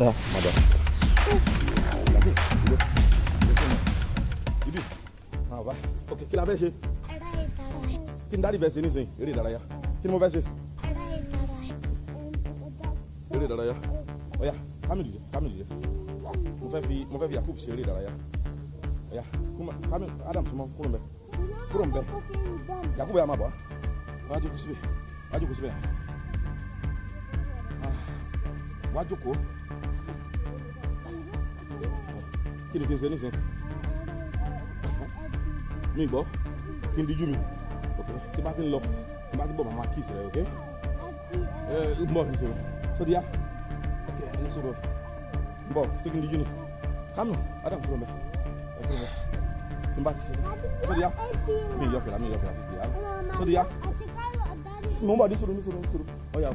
Ah, madame. Ibi. Ah, va. Ok, kí la fẹ́ ṣe? Kí ni dáàdì fẹ́ ṣe nísìnyí? Eré ìdárayá. Kí ni mo fẹ́ ṣe? Eré ìdárayá. Ọ̀yá, Kamil dìde, Kamil dìde. Mo fẹ́ fi Yakub ṣe eré ìdárayá. Ọ̀yá, Kamil, Adam súnmọ́, kúrò ńbẹ̀. Kúrò ńbẹ̀. Yakub yà máa bọ̀ wá. Wá jókòó síbẹ̀. Wá jókòó síbẹ̀. Wá jókòó. Kí ni kí n ṣe nísìnyí? Mi gbọ́. Kí n díjú mi. Ok, tí bá ti ń lọ, tí bá ti bọ̀ màmá kiss rẹ̀, ok? Mbọ̀ ní sọ̀rọ̀. Sọ́dí yá. Ok, ní sọ̀rọ̀. Mbọ̀, ṣé kí n díjú ni? Kamil, Adam kúrò ńbẹ̀. Kúrò ńbẹ̀. Tí n bá ti ṣe. Sọ́dí yá. Mi yọ fìlà. Sọ́dí yá. Mo ń bọ̀ ní sọ̀rọ̀. Ọ̀yá.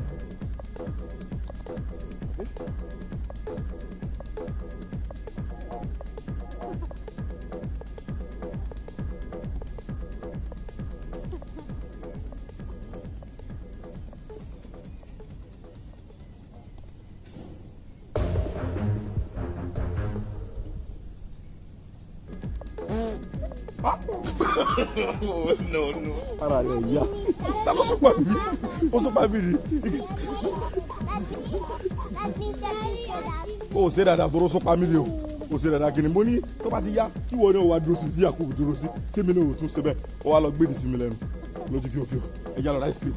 Oh, no. Ara rẹ̀ yá. Ta ló sọpá mi? Ó sọpá mi rí. Ó ṣe dáadáa tó sọpá mi rí o. Ó ṣe dáadáa kí ni mo ní tó bá ti yá kí wọ́n ní o wá dúró sí bí Yakub dúró sí kí mi ní o tún ṣe bẹ́ẹ̀ ó wá lọ gbé ìdí sí mi lẹ́nu lójú fíofíò ẹ jẹ́ lọ ice cream.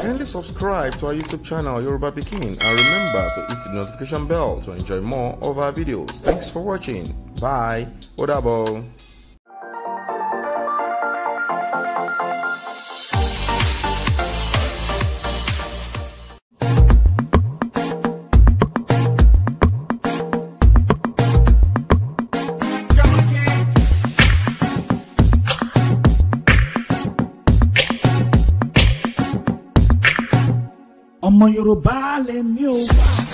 Kindly subscribe to our YouTube channel Yoruba Pikin and remember to hit the notification bell to enjoy more of our videos. Thanks for watching. Bye. Ó dàbọ̀. Ọmọ Yorùbá lèmi o.